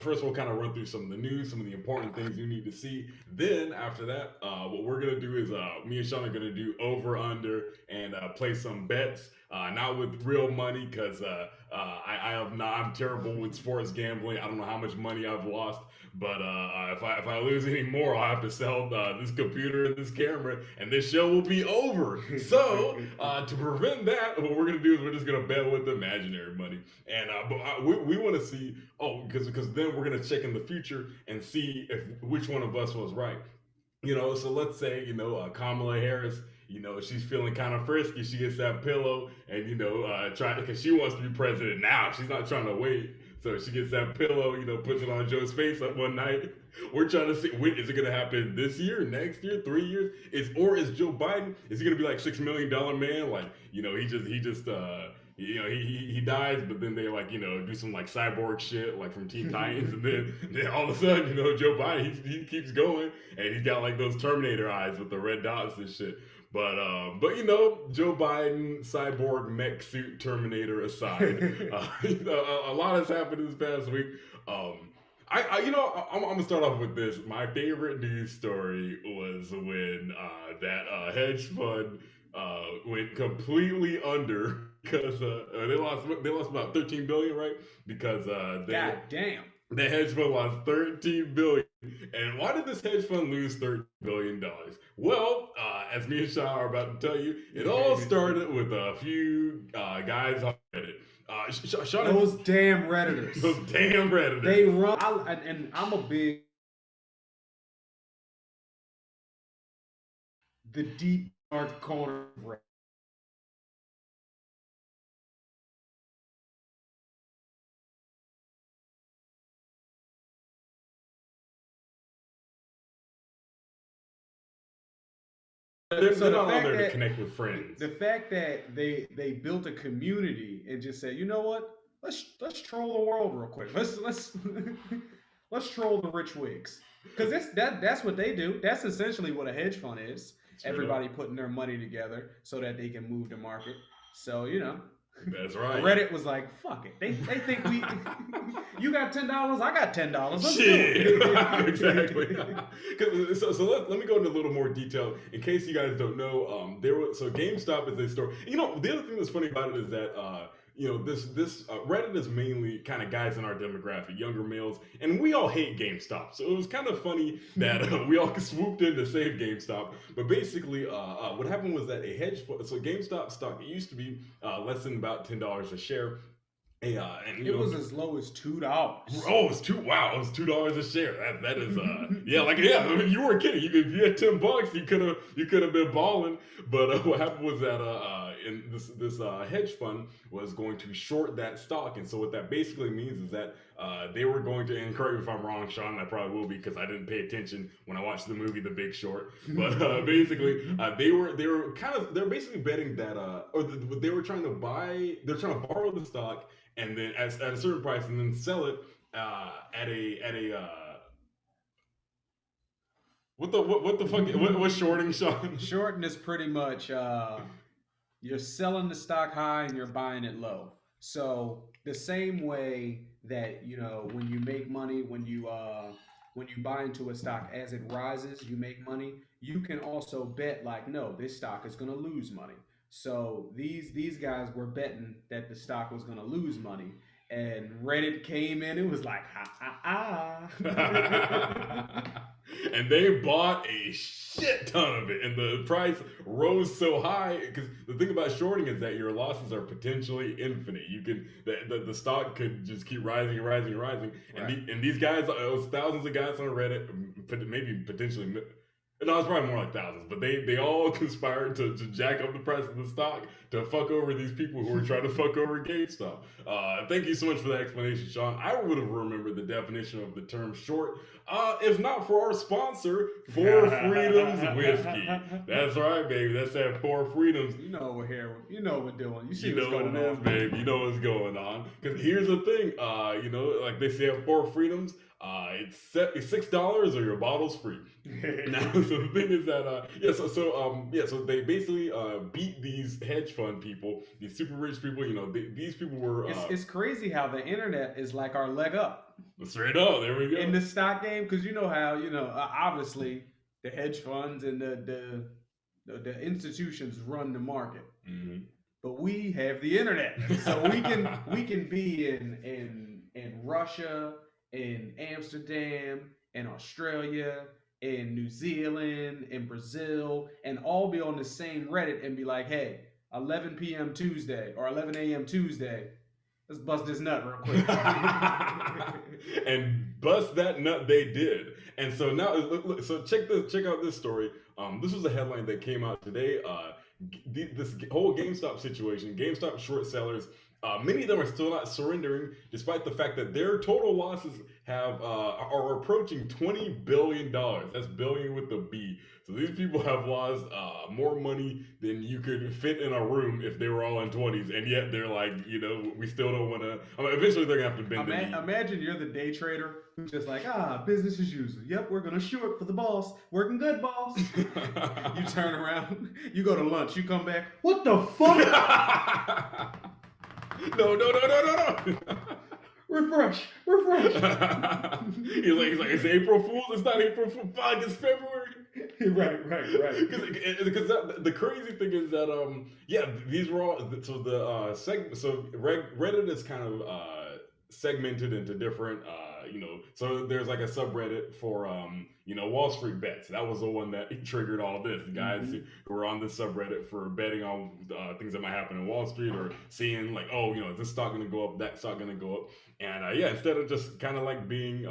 First, we'll kind of run through some of the news, some of the important things you need to see. Then, after that, what we're gonna do is me and Sean are gonna do over under and play some bets. Not with real money because I have not. I'm terrible with sports gambling. I don't know how much money I've lost, but if I lose any more, I'll have to sell this computer and this camera, and this show will be over. So to prevent that, what we're gonna do is we're just gonna bet with imaginary money, and we want to see. Oh, because then we're gonna check in the future and see if which one of us was right. So let's say Kamala Harris. She's feeling kind of frisky. She gets that pillow and try because she wants to be president now. She's not trying to wait. So she gets that pillow, puts it on Joe's face up one night. We're trying to see when is it going to happen this year, next year, 3 years? Is Joe Biden? Is he going to be like $6 million man? Like he dies, but then they like do some like cyborg shit like from Teen Titans, and then all of a sudden Joe Biden he keeps going, and he's got like those Terminator eyes with the red dots and shit. But Joe Biden cyborg mech suit Terminator aside, a lot has happened this past week. I'm gonna start off with this. My favorite news story was when that hedge fund went completely under because they lost about 13 billion, right? Because God damn. the hedge fund lost 13 billion. And why did this hedge fund lose $13 billion? Well, as me and Sean are about to tell you, it all started with a few guys on Reddit. Sean, Those damn redditors. those damn Redditors. They run, and I'm a big the deep dark corner of Reddit. they're, So they're the not on fact there to that connect with friends. the fact that they built a community and just said, you know what? Let's troll the world real quick. Let's let's troll the rich wigs because that's what they do. That's essentially what a hedge fund is. Straight up. Everybody putting their money together so that they can move the market. So That's right. Reddit was like, fuck it. They think we you got $10, I got $10. Let's do Shit, it. exactly. So let me go into a little more detail in case you guys don't know. GameStop is a store. The other thing that's funny about it is that this Reddit is mainly kind of guys in our demographic, younger males, and we all hate GameStop. So it was kind of funny that we all swooped in to save GameStop. But basically, what happened was that a hedge fund. So GameStop stock, it used to be less than about $10 a share. And It was as low as $2. Oh, it's two. Wow, it was $2 a share. That is you weren't kidding. If you had $10, you could have been balling. But what happened was that in this hedge fund was going to short that stock, and so what that basically means is that they were going to. And correct me if I'm wrong, Sean. I probably will be because I didn't pay attention when I watched the movie The Big Short. But basically, they're basically betting that they were trying to buy. They're trying to borrow the stock and then at a certain price, and then sell it at a what the fuck what's shorting, Sean? Shorting is pretty much you're selling the stock high and you're buying it low. So the same way that when you make money when you buy into a stock as it rises, you make money. You can also bet like, no, this stock is going to lose money. So these guys were betting that the stock was going to lose money, and Reddit came in. It was like ha ha ha. And they bought a shit ton of it, and the price rose so high. Because the thing about shorting is that your losses are potentially infinite. You can the stock could just keep rising and rising and rising. And Right. and these guys, it was thousands of guys on Reddit, maybe potentially. No, it's probably more like thousands, but they all conspired to jack up the price of the stock to fuck over these people who were trying to fuck over GameStop. Thank you so much for the explanation, Sean. I would have remembered the definition of the term short, if not for our sponsor, Four Freedoms Whiskey. That's right, baby. That's that Four Freedoms. You know we're here. You know what we're doing. You see You what's know what going it is, on. babe. You know what's going on. Because here's the thing, like they say at Four Freedoms, it's $6 or your bottle's free. Now, so the thing is that so they basically beat these hedge fund people, these super rich people. These people were It's crazy how the internet is like our leg up. Straight up, there we go. in the stock game, because you know how obviously the hedge funds and the institutions run the market, but we have the internet, so we can be in Russia, in Amsterdam, in Australia, in New Zealand, in Brazil, and all be on the same Reddit and be like, hey, 11 p.m. Tuesday or 11 a.m. Tuesday, let's bust this nut real quick. And bust that nut they did. And so now, look, so check out this story. This was a headline that came out today. This whole GameStop situation, GameStop short sellers, many of them are still not surrendering, despite the fact that their total losses are approaching $20 billion. That's billion with a B. So these people have lost more money than you could fit in a room if they were all in 20s, and yet they're like, we still don't want to. I mean, eventually they're gonna have to bend the knee. Imagine you're the day trader who's just like, business as usual. Yep, we're gonna short for the boss. Working good, boss. You turn around, you go to lunch, you come back. What the fuck? No. Refresh. he's like, it's April Fool's. It's not April Fool's. Fuck, it's February. Right. Because the crazy thing is that these were all so the so Reddit is kind of segmented into different so there's like a subreddit for Wall Street bets. That was the one that triggered all this. The guys who were on this subreddit for betting on things that might happen in Wall Street, or seeing like, is this stock going to go up, that stock going to go up, and instead of just kind of like being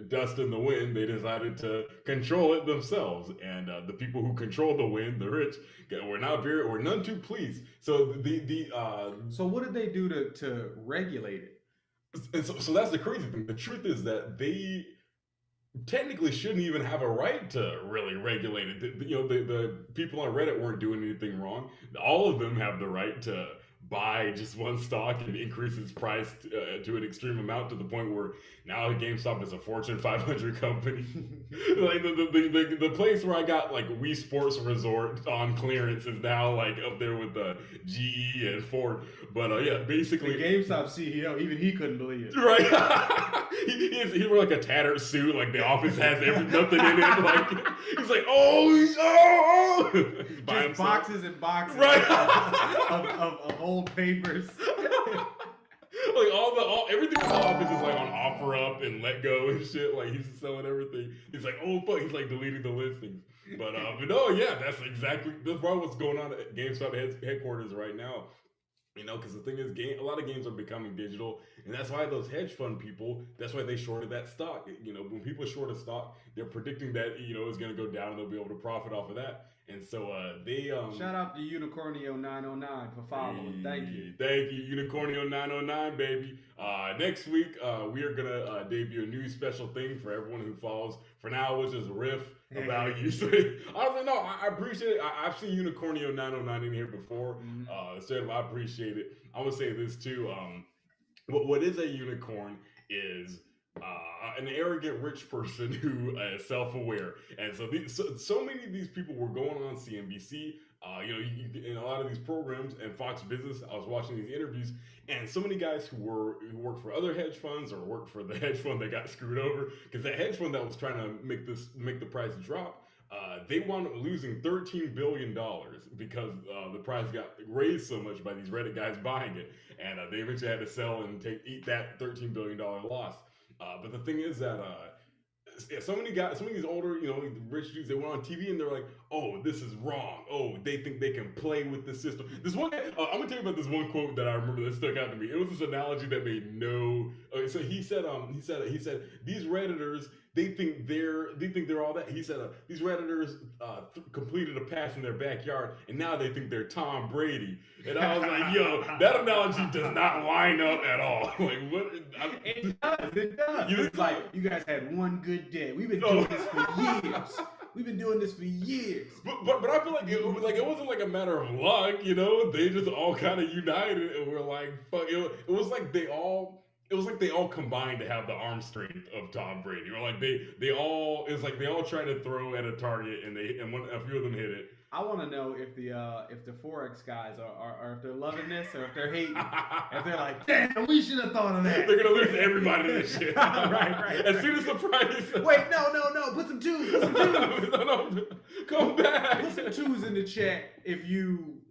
dust in the wind, they decided to control it themselves. And the people who control the wind, the rich, were none too pleased. So so what did they do to regulate it? And so that's the crazy thing. The truth is that they technically shouldn't even have a right to really regulate it. The people on Reddit weren't doing anything wrong. All of them have the right to buy just one stock and increase its price to an extreme amount, to the point where now GameStop is a Fortune 500 company. Like the place where I got like Wii Sports Resort on clearance is now like up there with the GE and Ford. But basically the GameStop CEO, even he couldn't believe it. Right. he wore like a tattered suit, like the office has nothing in it. Like he's like, oh. Just boxes and boxes, right? of old papers. Like everything in the office is like on OfferUp and Let Go and shit. Like he's selling everything. He's like, oh fuck, he's like deleting the listings. But no, that's probably what's going on at GameStop headquarters right now. Because the thing is, a lot of games are becoming digital, and that's why those hedge fund people, that's why they shorted that stock. When people short a stock, they're predicting that it's going to go down, and they'll be able to profit off of that. And so they shout out to Unicornio 909 for following. Thank you, Unicornio 909, baby. Next week we are gonna debut a new special thing for everyone who follows. For now, which is riff about you. So, honestly, no, I appreciate it. I've seen Unicornio 909 in here before. So I appreciate it. I want to say this too. What is a unicorn is an arrogant rich person who is self-aware. And so many of these people were going on CNBC, in a lot of these programs, and Fox Business. I was watching these interviews, and so many guys who worked for other hedge funds, or worked for the hedge fund that got screwed over, because that hedge fund that was trying to make the price drop, they wound up losing $13 billion because the price got raised so much by these Reddit guys buying it, and they eventually had to sell and eat that $13 billion loss. But the thing is that some of these older, rich dudes, they went on TV and they're like, oh, this is wrong. Oh, they think they can play with the system. This one guy, I'm gonna tell you about this one quote that I remember that stuck out to me. It was this analogy that made no. So he said, these Redditors, they think they're all that. He said these Redditors completed a pass in their backyard, and now they think they're Tom Brady. And I was like, yo, that analogy does not line up at all. Like what? It does. It's like, you guys had one good day. We've been doing this for years. We've been doing this for years. But I feel like it wasn't like a matter of luck, They just all kind of united and were like, fuck. It was like they all. it was like they all combined to have the arm strength of Tom Brady. Or like they all it's like they all tried to throw at a target and a few of them hit it. I want to know if the Forex guys are if they're loving this or if they're hating. If they're like, damn, we should have thought of that. They're gonna lose everybody this shit. right. As soon as the price. Wait, no. Put some twos. Put some twos. no, come back. Put some twos in the chat if you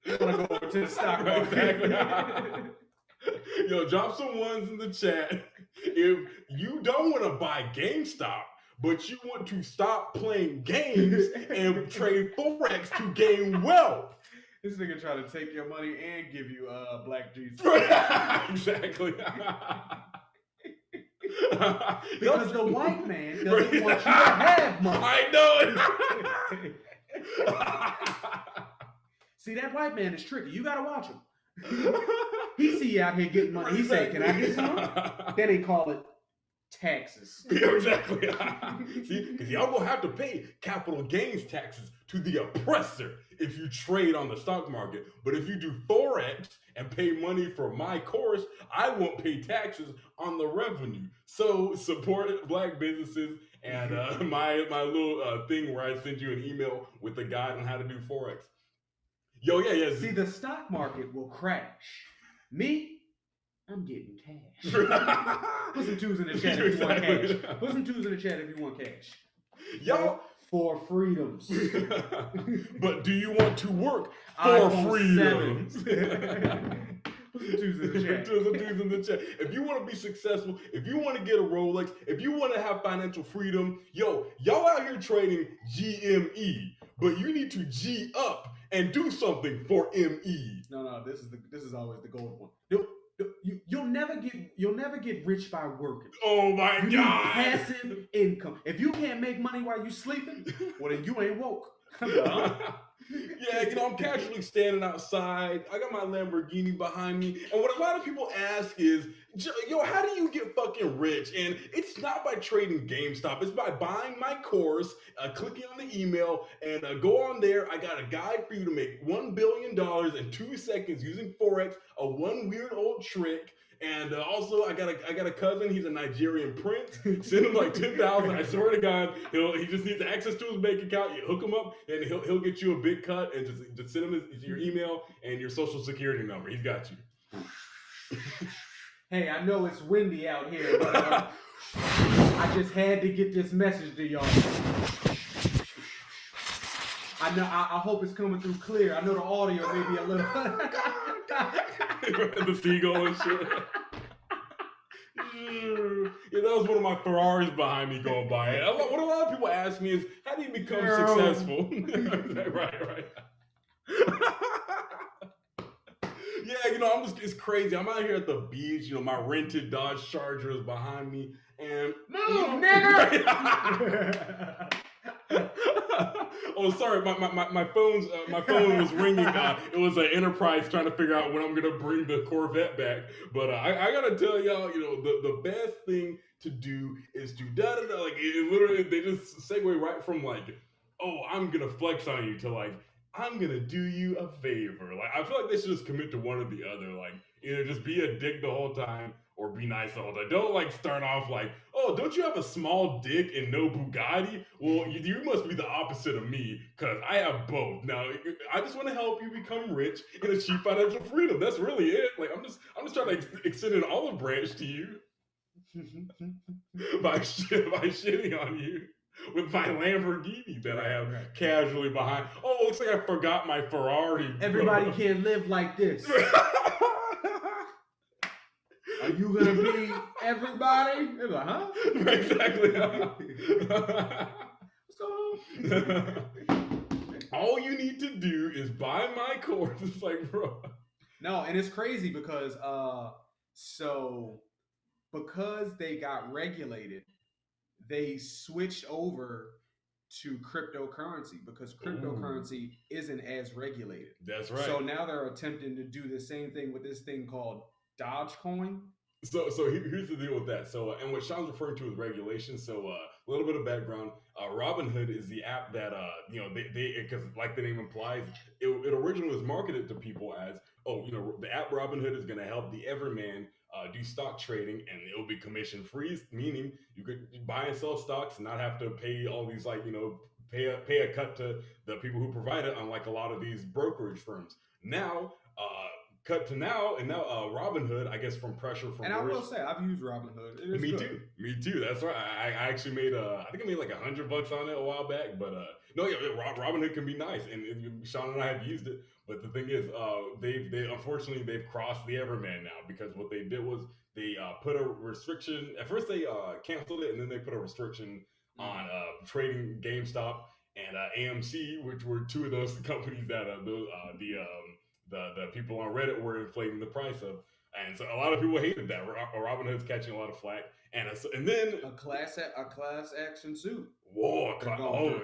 want to go over to the stock market. Exactly. Yo, drop some ones in the chat if you don't want to buy GameStop, but you want to stop playing games and trade Forex to gain wealth. This nigga trying to take your money and give you black Jesus. Exactly. Because the white man doesn't want you to have money. I know it. See, that white man is tricky. You gotta watch him. He see you out here getting money. He say, "Can I get some?" Then they call it taxes. Yeah, exactly. See, because y'all gonna have to pay capital gains taxes to the oppressor if you trade on the stock market. But if you do Forex and pay money for my course, I won't pay taxes on the revenue. So support black businesses and my little thing where I send you an email with a guide on how to do Forex. Yo, yeah. See, the stock market will crash. Me, I'm getting cash. Put some twos in the chat if you want cash. Put some twos in the chat if you want cash. Yo, for freedoms. But do you want to work for freedoms? Put some twos in the chat. Put some twos in the chat. If you want to be successful, if you want to get a Rolex, if you want to have financial freedom, yo, y'all out here trading GME, but you need to G up and do something for ME. No, this is always the gold one. You'll never get rich by working. Oh my you God! Need passive income. If you can't make money while you sleeping, well then you ain't woke. Yeah, I'm casually standing outside. I got my Lamborghini behind me, and what a lot of people ask is, yo, how do you get fucking rich? And it's not by trading GameStop. It's by buying my course, clicking on the email, and go on there. I got a guide for you to make $1 billion in 2 seconds using Forex, a one weird old trick. And also, I got a cousin. He's a Nigerian prince. Send him like 10,000. I swear to God, he just needs access to his bank account. You hook him up, and he'll get you a big cut. And just send him your email and your social security number. He's got you. Hey, I know it's windy out here, but I just had to get this message to y'all. I know. I hope it's coming through clear. I know the audio may be a little. The seagull and shit. Yeah, that was one of my Ferraris behind me going by. What a lot of people ask me is, how do you become successful? Right. Yeah, it's crazy. I'm out here at the beach. My rented Dodge Charger is behind me, and move, nigga. Oh, sorry, my phone was ringing. It was an Enterprise trying to figure out when I'm gonna bring the Corvette back. But I gotta tell y'all, the best thing to do is to da-da-da. Like, it literally, they just segue right from like, oh, I'm gonna flex on you to like, I'm gonna do you a favor. Like, I feel like they should just commit to one or the other. Like, either just be a dick the whole time or be nice the whole time. Don't like start off like, oh, don't you have a small dick and no Bugatti? Well, you must be the opposite of me, because I have both. Now, I just want to help you become rich and achieve financial freedom. That's really it. Like, I'm just trying to extend an olive branch to you by shitting on you with my Lamborghini that I have casually behind. Oh, looks like I forgot my Ferrari. Everybody can't live like this. Are you gonna be everybody? They're like, huh? Exactly. What's going on? All you need to do is buy my course. It's like, bro. No, and it's crazy because because they got regulated, they switched over to cryptocurrency because cryptocurrency isn't as regulated. That's right. So now they're attempting to do the same thing with this thing called Dogecoin. So here's the deal with that. So and what Sean's referring to is regulation. So a little bit of background. Robinhood is the app that they because like the name implies, it originally was marketed to people as, the app Robinhood is going to help the everyman do stock trading, and it'll be commission free, meaning you could buy and sell stocks and not have to pay all these pay a cut to the people who provide it, unlike a lot of these brokerage firms. Now, cut to now, and now Robinhood, I guess from pressure from And I will say, I've used Robinhood. It is me good. too. Me too. That's right. I actually made I think I made like $100 on it a while back. But no, yeah, Robinhood can be nice, and Sean and I have used it. But the thing is, they unfortunately they've crossed the Everman now, because what they did was they put a restriction. At first they canceled it, and then they put a restriction on trading GameStop and AMC, which were two of those companies that the people on Reddit were inflating the price of. And so a lot of people hated that. Robinhood's catching a lot of flack, and then a class action suit. Whoa!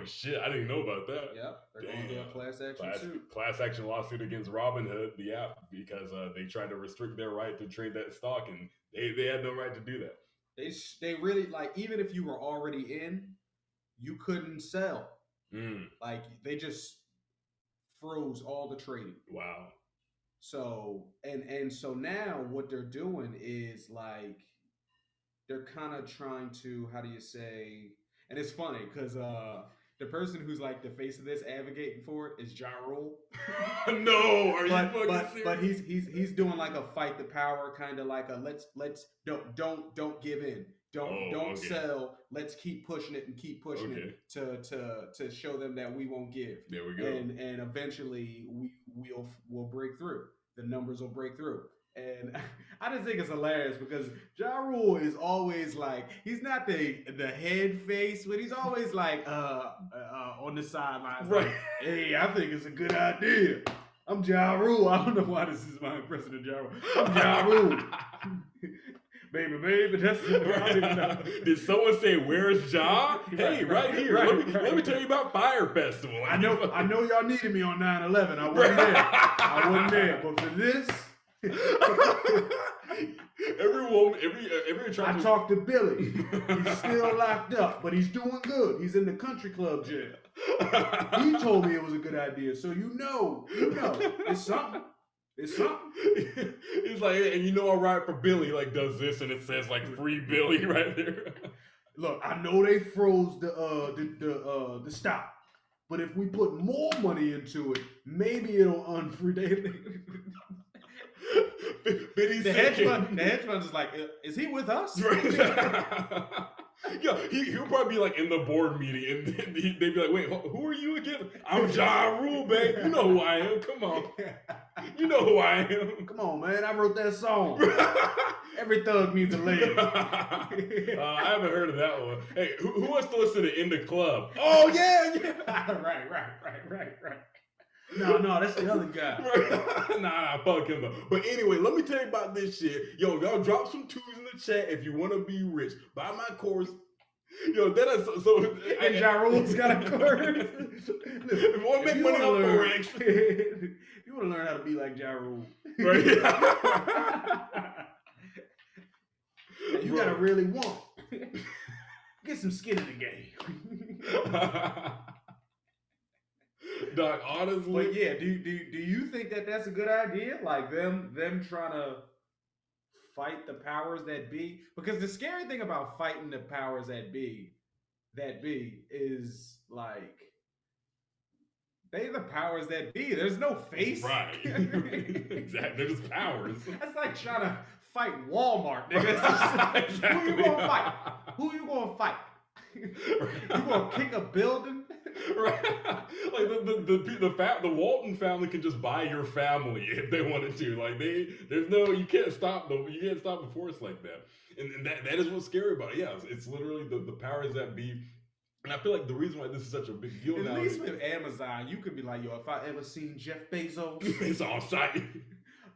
Shit! I didn't know about that. Yep, they're going to do a class action suit. Class action lawsuit against Robinhood, the app, because they tried to restrict their right to trade that stock, and they had no right to do that. They really, like, even if you were already in, you couldn't sell. Like, they just froze all the trading. Wow. So and so now what they're doing is, like, they're kind of trying to, how do you say, and it's funny because the person who's like the face of this advocating for it is Ja Rule. No, are you fucking serious? But he's doing like a fight the power, kind of like a let's don't give in. Don't sell. Let's keep pushing it and keep pushing it to show them that we won't give. There we go. And eventually we'll break through. The numbers will break through. And I just think it's hilarious because Ja Rule is always like, he's not the head face, but he's always like on the sidelines. Right. Like, hey, I think it's a good idea. I'm Ja Rule. I don't know why this is my impression of Ja Rule. I'm Ja Rule. Baby, that's I don't even know. Did someone say, "Where's Ja"? Hey, right here. Let me tell you about Fire Festival. I know y'all needed me on 9/11. I wasn't there. But for this, I talked to Billy. He's still locked up, but he's doing good. He's in the country club jail. He told me it was a good idea, so you know, it's something. It's something. He's like, and I ride for Billy, like, does this, and it says like "Free Billy" right there. Look, I know they froze the stock, but if we put more money into it, maybe it'll unfree. The hedge fund is like, is he with us? Yeah, he'll probably be like in the board meeting, and they'd be like, "Wait, who are you again?" "I'm Ja Rule, babe. You know who I am. Come on, you know who I am. Come on, man. I wrote that song. Every thug needs a leg." I haven't heard of that one. Hey, who wants to listen to "In the Club"? Oh yeah. Right. No, that's the other guy. Nah, fuck him though. But anyway, let me tell you about this shit. Yo, y'all drop some twos in the chat if you want to be rich. Buy my course. Yo, that is so. And Ja Rule's got a course. Listen, if you want to make money on Forex, if you want to learn how to be like Ja Rule, right? You gotta really want. Get some skin in the game. Dog, honestly. But yeah, do you think that that's a good idea? Like them trying to fight the powers that be? Because the scary thing about fighting the powers that be is, like, they the powers that be. There's no face. Right. Exactly. They're just powers. That's like trying to fight Walmart, nigga. Exactly. Who you gonna fight? Who you gonna fight? You gonna kick a building? Right. Like the Walton family can just buy your family if they wanted to. Like you can't stop them. You can't stop the force like that. And that is what's scary about it. Yeah, it's literally the powers that be. And I feel like the reason why this is such a big deal now. At least with Amazon, you could be like, yo, if I ever seen Jeff Bezos, it's on site.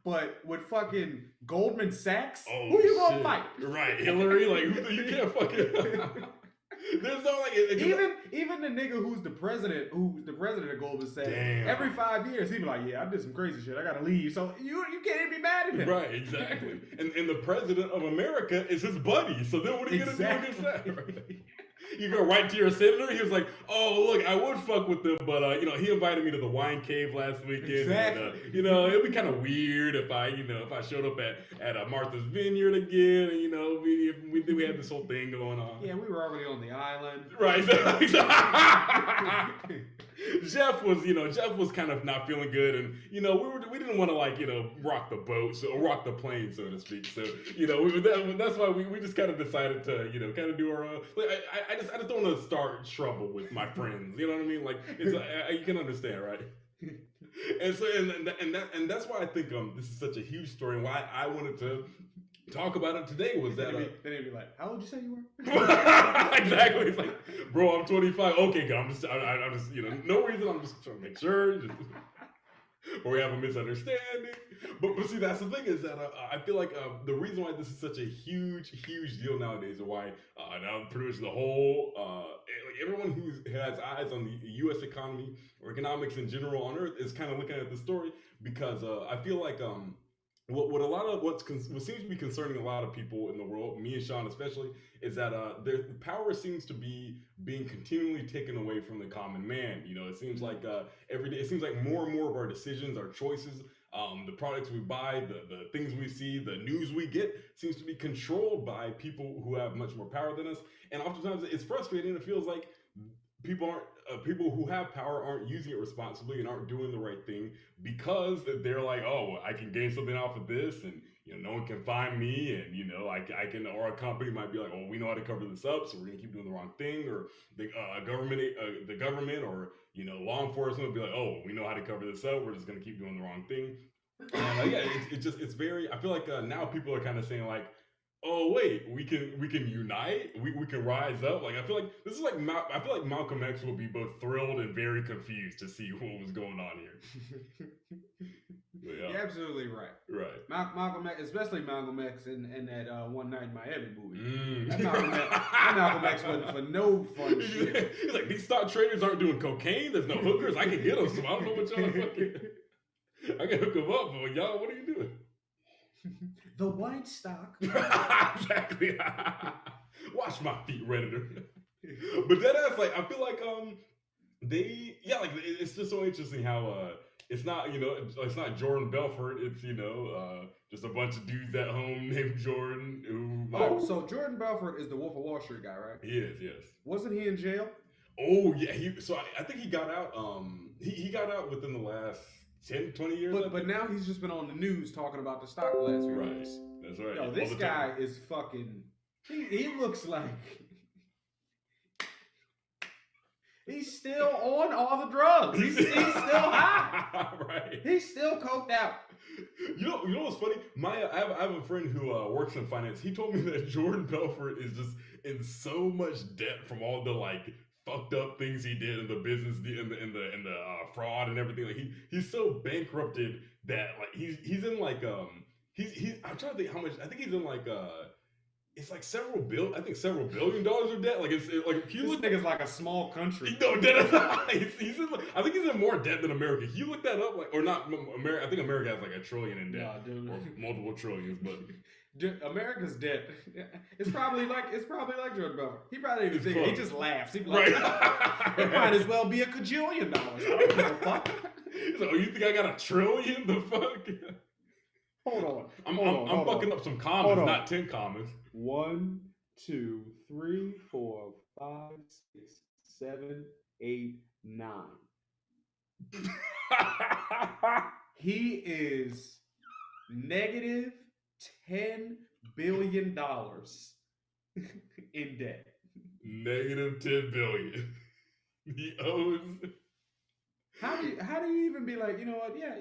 But with fucking Goldman Sachs, who you gonna fight? Right, Hillary. Like you can't fucking. There's no like even the nigga who's the president of Goldman Sachs. Damn. Every 5 years he be like, yeah, I did some crazy shit. I gotta leave. So you can't even be mad at him. Right, exactly. and the president of America is his buddy. So then what are you gonna do against that? Right? You go right to your senator. He was like, "Oh, look, I would fuck with them, but he invited me to the wine cave last weekend. Exactly. And, it'd be kind of weird if I showed up at Martha's Vineyard again, and we had this whole thing going on. Yeah, we were already on the island. Right. Jeff was kind of not feeling good, and we didn't want to rock the boat, or rock the plane, so to speak. So that's why we just kind of decided to kind of do our own. I just don't want to start trouble with my friends. You know what I mean? Like you can understand, right? And so and that's why I think this is such a huge story, and why I wanted to talk about it today was that then he'd be like, "How old did you say you were?" Exactly. It's like, bro, I'm 25. Okay, I'm just no reason. I'm just trying to make sure, or we have a misunderstanding. But see, that's the thing is that I feel like the reason why this is such a huge deal nowadays, or why now pretty much the whole everyone who has eyes on the U.S. economy or economics in general on Earth is kind of looking at the story, because I feel like what seems to be concerning a lot of people in the world, me and Sean especially, is that the power seems to be being continually taken away from the common man. It seems like every day, it seems like more and more of our decisions, our choices, the products we buy, the things we see, the news we get seems to be controlled by people who have much more power than us. And oftentimes it's frustrating. It feels like people who have power aren't using it responsibly and aren't doing the right thing, because they're like, oh, I can gain something off of this, and no one can find me, and I can, or a company might be like, oh, we know how to cover this up, so we're gonna keep doing the wrong thing, or the government or law enforcement would be like, oh, we know how to cover this up, we're just gonna keep doing the wrong thing. And it's very, I feel like now people are kind of saying like, oh wait, we can unite, we can rise up. Like I feel like this is like I feel like Malcolm X will be both thrilled and very confused to see what was going on here. Yeah. You're absolutely right. Right. Malcolm X, especially Malcolm X in that One Night in Miami movie. That Malcolm X wasn't for no fun shit. He's like, these stock traders aren't doing cocaine. There's no hookers. I can get them. So I don't know what y'all fucking. I can hook them up, but y'all, what are you doing? The white stock. Exactly. Wash my feet, Redditor. But that ass, like, I feel like it's just so interesting how it's not it's not Jordan Belfort. It's just a bunch of dudes at home named Jordan who. So Jordan Belfort is the Wolf of Wall Street guy, right? He is, yes. Wasn't he in jail? Oh yeah, I think he got out. He got out within the last 10, 20 years. But now he's just been on the news talking about the stock the last few weeks. That's right. Yo, this guy is fucking. He looks like he's still on all the drugs. He's still high. Right. He's still coked out. You know what's funny? I have a friend who works in finance. He told me that Jordan Belfort is just in so much debt from all the fucked up things he did in the business, in the fraud and everything. Like he's so bankrupted that he's in he's I'm trying to think how much. I think he's in it's like several billion dollars of debt. Like it's like you look nigga's like a small country. No, debt. He's in, I think he's in more debt than America. Can you look that up? Or not America? I think America has like $1 trillion in debt, or multiple trillions. But America's debt. It's probably like Jordan Belfort. He probably even think. He just laughs. He'd be like, it might as well be $1 kajillion. I don't give a fuck. So you think I got $1 trillion? The fuck? Hold on. I'm fucking up some commas, not 10 commas. 1, 2, 3, 4, 5, 6, 7, 8, 9. He is negative $10 billion in debt. Negative $10 billion. He owes. How do you even be like, you know what? Yeah,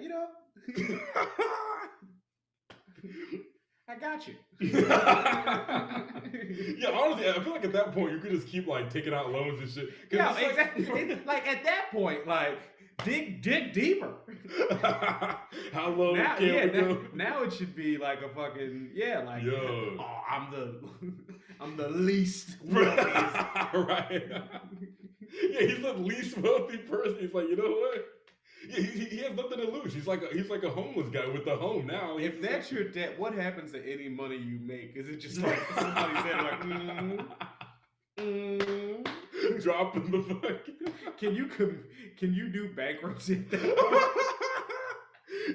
I got you. Yeah, honestly, I feel like at that point you could just keep taking out loans and shit. Yeah, exactly. Like at that point, dig deeper. How low can we go? Now it should be like a fucking yo. Oh, I'm the least wealthiest. Right. Yeah, he's the least wealthy person. He's like, you know what? Yeah, he has nothing to lose. He's like a homeless guy with a home now. If that's your debt, what happens to any money you make? Is it just like somebody said dropping the fucking. Can you do bankruptcy at that point?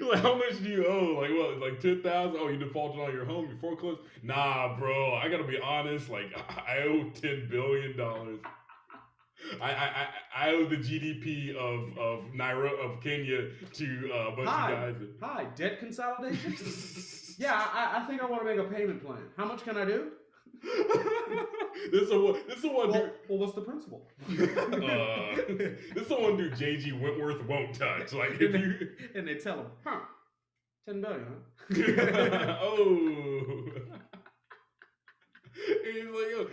Like, how much do you owe? Like what? Like 10,000? Oh, you defaulted on your home, you foreclosed? Nah, bro. I gotta be honest. Like I owe $10 billion. I owe the GDP of Nairobi of Kenya to a bunch of guys. Hi, debt consolidation. Yeah, I think I want to make a payment plan. How much can I do? This is the one. Well, what's the principle? This is the one dude JG Wentworth won't touch. Like if you and they tell him, $10 billion, huh? Oh. He's like, yo,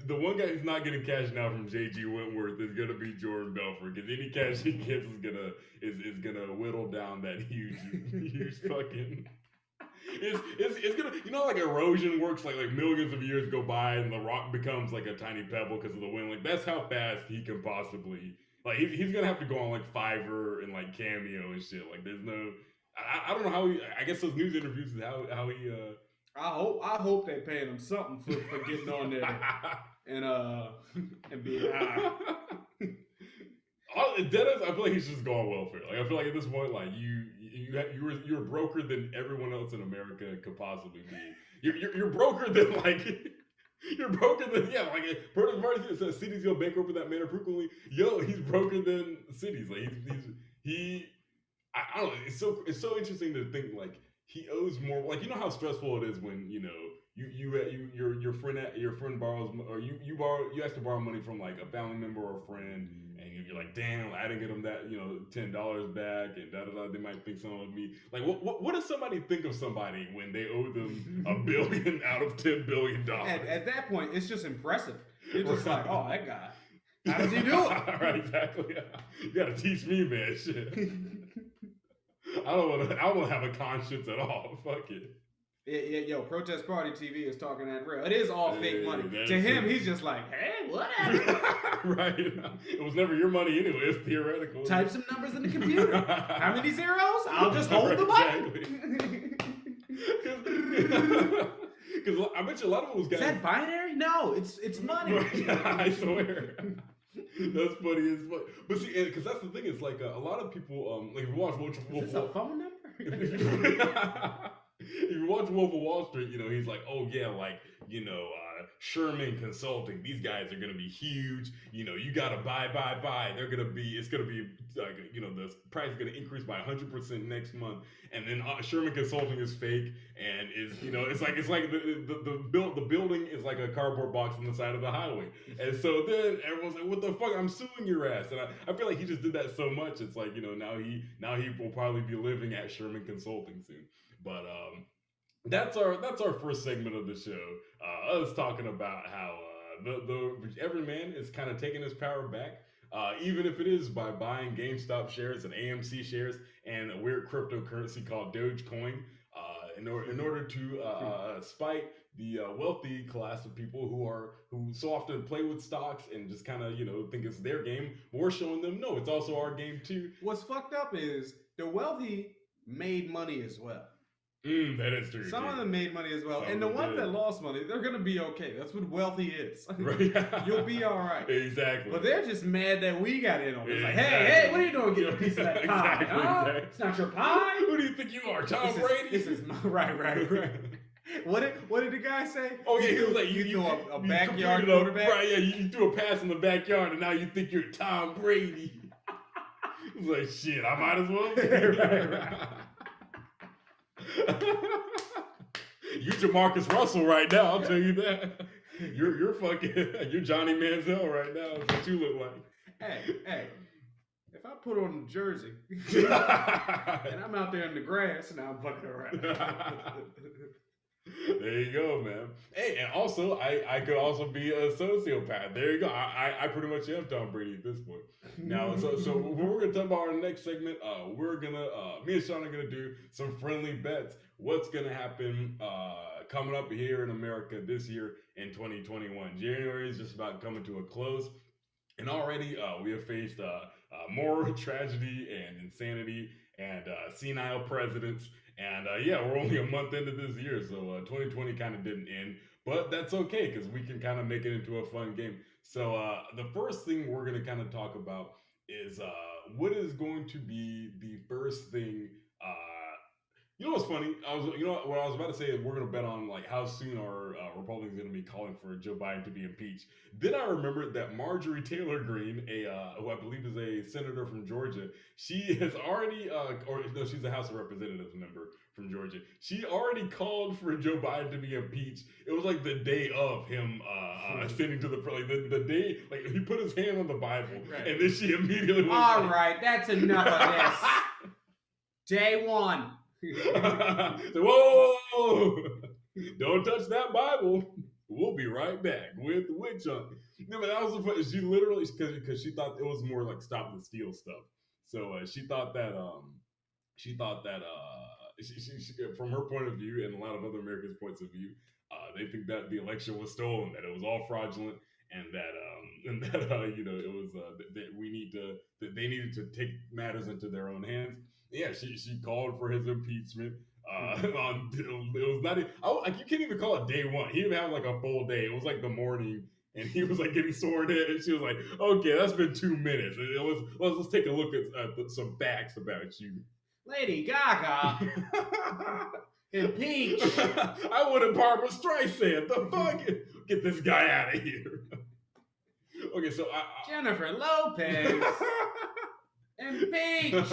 the one guy who's not getting cash now from JG Wentworth is gonna be Jordan Belfort, because any cash he gets is gonna whittle down that huge fucking. It's gonna, you know, like erosion works, like millions of years go by and the rock becomes like a tiny pebble because of the wind. Like that's how fast he can possibly, like he's gonna have to go on like Fiverr and like Cameo and shit. Like there's no, I don't know how he. I guess those news interviews is how he. I hope they paying him something for getting on there and being high. Dennis, I feel like he's just gone welfare. Like I feel like at this point, like you're broker than everyone else in America could possibly be. You're broker than like you're broker than like Curtis Martin says cities go bankrupt in that manner frequently. Yo, he's broker than cities. Like I don't know. It's so interesting to think like he owes more. Like you know how stressful it is when you know your friend borrows, or you ask to borrow money from like a family member or a friend. And you're like, damn, I didn't get them that, $10 back, and da da da. They might think something of me. Like, what does somebody think of somebody when they owe them $1 billion out of $10 billion? At that point, it's just impressive. You're just like, oh, that guy. How does he do it? Right, exactly. You gotta teach me, man. Shit. I don't want to have a conscience at all. Fuck it. Yo, Protest Party TV is talking that real. It is all fake money. To him, he's just like, hey, whatever. Right. It was never your money anyway. It's theoretical. Type some numbers in the computer. How many zeros? I'll just hold the button. Because I bet you a lot of those guys. Is that binary? No, it's money. I swear. That's funny as fuck. But see, because that's the thing. It's like a lot of people, like if you watch Wolf Is this a phone number? If you watch Wolf of Wall Street, he's like, oh yeah, like, Sherman Consulting, these guys are going to be huge. You got to buy. It's going to be like, the price is going to increase by 100% next month. And then Sherman Consulting is fake. And it's like the building is like a cardboard box on the side of the highway. And so then everyone's like, what the fuck? I'm suing your ass. And I feel like he just did that so much. It's like, now he will probably be living at Sherman Consulting soon. But that's our first segment of the show. Us talking about how the every man is kind of taking his power back, even if it is by buying GameStop shares and AMC shares and a weird cryptocurrency called Dogecoin, in order to spite the wealthy class of people who so often play with stocks and just kind of think it's their game. We're showing them no, it's also our game too. What's fucked up is the wealthy made money as well. That is true. Some of them made money as well. And the ones that lost money, they're going to be okay. That's what wealthy is. Right. You'll be all right. Exactly. But they're just mad that we got in on it. It's like, hey, what are you doing getting a piece of that pie? Exactly. It's not your pie? Who do you think you are, Tom Brady? This is my, right. What did the guy say? Oh, yeah, he was like, you threw a backyard quarterback? Right, yeah, you threw a pass in the backyard, and now you think you're Tom Brady. It's like, shit, I might as well be. Right. You're Jamarcus Russell right now, I'll tell you that. You're you're Johnny Manziel right now. That's what you look like. Hey, if I put on the jersey and I'm out there in the grass and I'm fucking around. There you go, man. Hey, and also I could also be a sociopath. There you go. I pretty much am Tom Brady at this point. Now, so what we're gonna talk about in our next segment, we're gonna me and Sean are gonna do some friendly bets. What's gonna happen coming up here in America this year in 2021? January is just about coming to a close, and already we have faced more tragedy and insanity and senile presidents. And we're only a month into this year, so 2020 kind of didn't end. But that's okay because we can kind of make it into a fun game. So the first thing we're going to kind of talk about is what is going to be the first thing. You know what's funny? What I was about to say is we're gonna bet on like how soon are Republicans gonna be calling for Joe Biden to be impeached. Then I remembered that Marjorie Taylor Greene, who I believe is a senator from Georgia, she has already, or no, she's a House of Representatives member from Georgia. She already called for Joe Biden to be impeached. It was like the day of him sending to like the day, like he put his hand on the Bible, Right. and then she immediately was All like, right, that's enough of this. Day one. So, whoa! Don't touch that Bible. We'll be right back with the witch hunt. No, but that was the fun. She literally because she thought it was more like stop the steal stuff. So she thought that from her point of view and a lot of other Americans' points of view, they think that the election was stolen, that it was all fraudulent, and that it was that they needed to take matters into their own hands. Yeah, she called for his impeachment. It was not. Like you can't even call it day one. He didn't have like a full day. It was like the morning, and he was like getting sworn in, and she was like, "Okay, that's been 2 minutes. It was let's take a look at some facts about you." Lady Gaga. Impeach. I wanted Barbara Streisand. The fuck? Get this guy out of here. Okay, so Jennifer Lopez. Impeach.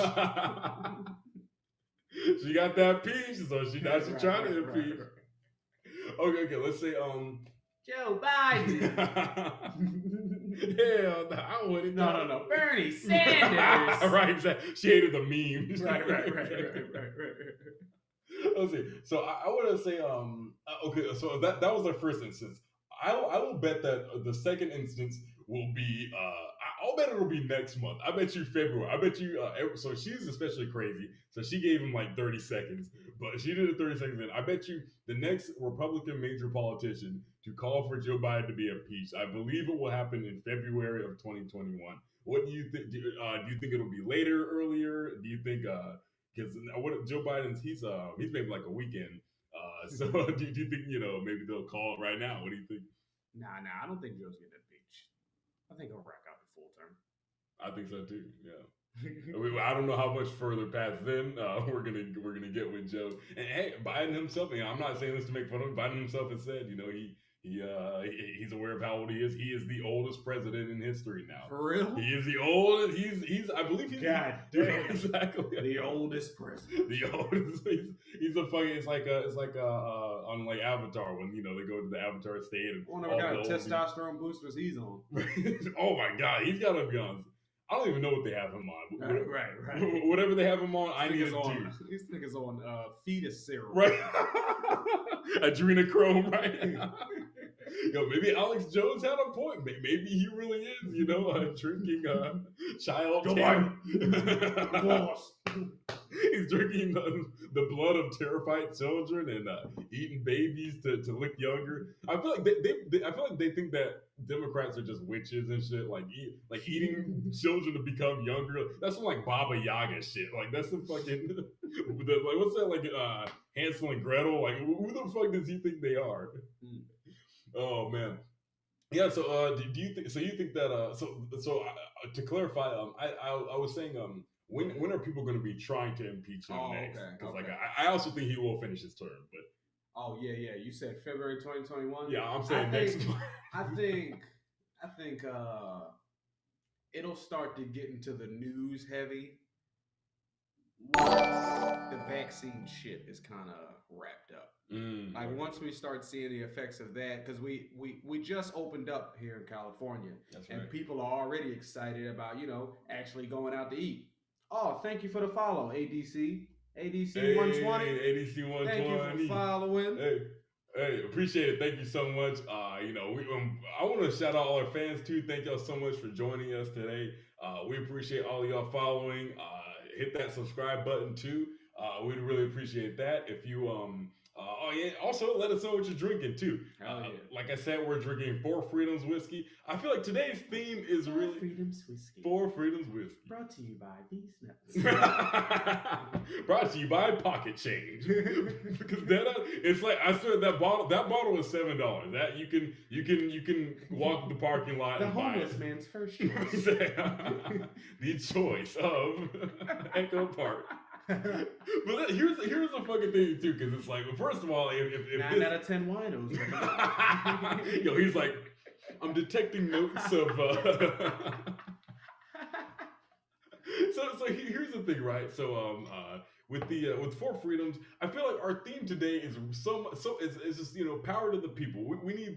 She got that peach, so she's trying to impeach. Okay, let's say Joe Biden. Hell no, I wouldn't. No. Bernie Sanders. Right, exactly. She hated the memes. Right. Let's see. So I want to say, okay, so that was the first instance. I will bet that the second instance will be, I'll bet it'll be next month. I bet you February. I bet you, so she's especially crazy. So she gave him like 30 seconds, but she did it 30 seconds in. I bet you the next Republican major politician to call for Joe Biden to be impeached, I believe it will happen in February of 2021. What do you think? Do you think it'll be later, earlier? Do you think, because what Joe Biden's he's maybe like a weekend. So do you think maybe they'll call it right now? What do you think? Nah. I don't think Joe's getting impeached. I think he'll rack out the full term. I think so too. Yeah. I don't know how much further past then we're gonna get with Joe. And hey, Biden himself. I'm not saying this to make fun of him. Biden himself has said, he's aware of how old he is. He is the oldest president in history now. For real? He is the oldest. He's I believe he's God damn. Exactly. The oldest president. The oldest. He's a fucking. It's like on like Avatar when they go to the Avatar state and I wonder what kind of testosterone boosters he's on. Oh my god, he's got to be on. I don't even know what they have him on. Right. Whatever they have him on, I need to do. These niggas on fetus serum. Right. Adrenochrome, right? Maybe Alex Jones had a point. Maybe he really is, drinking child. Go on. He's drinking the blood of terrified children and eating babies to look younger. I feel like they think that Democrats are just witches and shit, like eating children to become younger. That's some like Baba Yaga shit. Like that's some fucking what's that like Hansel and Gretel? Like who the fuck does he think they are? Oh man. Yeah, so do you think? So you think that? To clarify, I was saying, when are people going to be trying to impeach him next? Because I also think he will finish his term, but. Oh yeah. You said February 2021. Yeah, I'm saying next month. I think it'll start to get into the news heavy once the vaccine shit is kind of wrapped up. Once we start seeing the effects of that, because we just opened up here in California, and people are already excited about actually going out to eat. Oh, thank you for the follow, ADC 120. ADC 120. Thank you for following. Hey, appreciate it. Thank you so much. I want to shout out all our fans too. Thank y'all so much for joining us today. We appreciate all of y'all following. Hit that subscribe button too. We'd really appreciate that. If you Oh yeah. Also, let us know what you're drinking too. Hell yeah. Like I said, we're drinking Four Freedoms whiskey. I feel like today's theme is Four really Freedoms whiskey. Four Freedoms whiskey. Brought to you by these nuts. Brought to you by Pocket Change. Because it's like I swear that bottle is $7. That you can walk the parking lot The and buy homeless it. man's first choice. The choice of Echo Park. But here's the fucking thing too, because it's like, first of all, if 9 out of 10 winos. yo, he's like, I'm detecting notes of. So here's the thing, right? So with Four Freedoms, I feel like our theme today is it's just power to the people. We need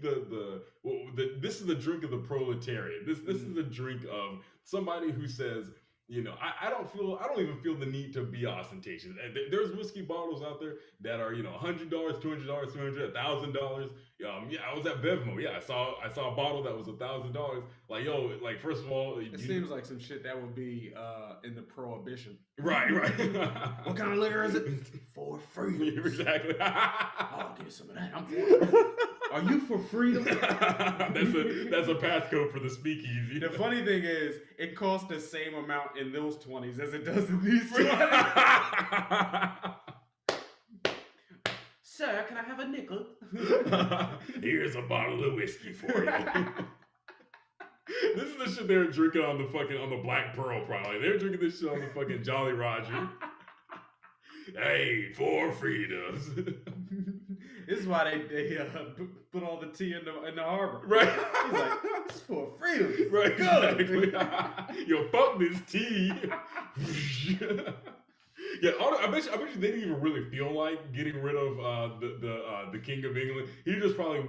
this is the drink of the proletariat. This is the drink of somebody who says, I don't even feel the need to be ostentatious. There's whiskey bottles out there that are $100, $200, $300, $1,000. Yeah, I was at Bevmo. Yeah, I saw a bottle that was $1,000. Like, yo, like first of all, it seems like some shit that would be in the Prohibition. Right. What kind of liquor is it? For freedom. Exactly. I'll give you some of that. I'm for freedom. Are you for freedom? That's a passcode for the speakeasy. The funny thing is, it costs the same amount in those 20s as it does in these 20s. Sir, can I have a nickel? Here's a bottle of whiskey for you. This is the shit they were drinking on the Black Pearl, probably. They were drinking this shit on the fucking Jolly Roger. Hey, Four Freedoms. This is why they put all the tea in the harbor. Right. He's like, it's for freedom. Right. Good. Exactly. Yo, fuck this tea. Yeah, I bet you they didn't even really feel like getting rid of the King of England. He just probably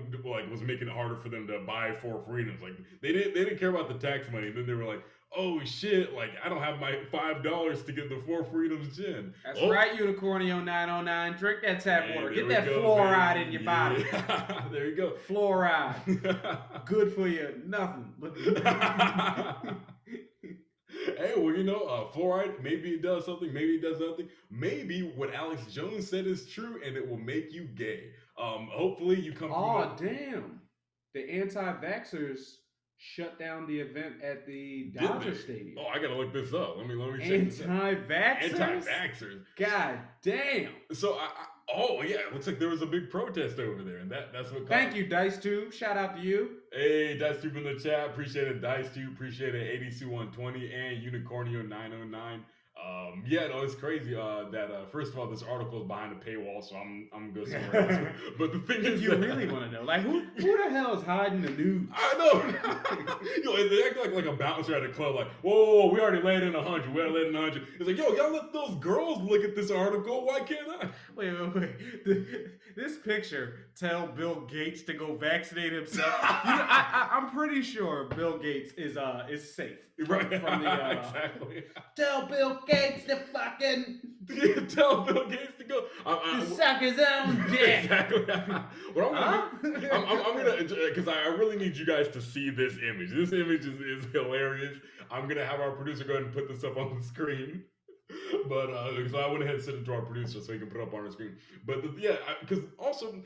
was making it harder for them to buy Four Freedoms. Like they didn't care about the tax money. And then they were like, oh shit, like I don't have my $5 to get the Four Freedoms gin. That's right, Unicornio 909. Drink that tap water. Get that go, fluoride baby. in your body. Yeah. There you go. Fluoride. Good for you. Nothing. Hey, well, fluoride, maybe it does something, maybe it does nothing. Maybe what Alex Jones said is true and it will make you gay. Hopefully you come damn. The anti-vaxxers shut down the event at the Dodger Stadium. Oh, I gotta look this up. Let me check this out. Anti-vaxxers? Anti-vaxxers. God damn. So it looks like there was a big protest over there, and that's what. Thank you, Dice2. Shout out to you. Hey, Dice2 in the chat. Appreciate it, Dice2. Appreciate it, ADC120 and Unicornio 909. It's crazy. That first of all, this article is behind a paywall, so I'm gonna go somewhere else. But the thing is, you really want to know, like who the hell is hiding the news? I know. They act like a bouncer at a club. Like, whoa, we already laid in 100. We already laid in 100. It's like, yo, y'all let those girls look at this article. Why can't I? Wait. This picture tell Bill Gates to go vaccinate himself. I'm pretty sure Bill Gates is safe. Right. From the, exactly. Tell Bill Gates to fucking tell Bill Gates to go. Suck his own dick. Exactly. What I'm gonna because I really need you guys to see this image. This image is hilarious. I'm gonna have our producer go ahead and put this up on the screen. But so I went ahead and sent it to our producer so he can put it up on our screen. But because also.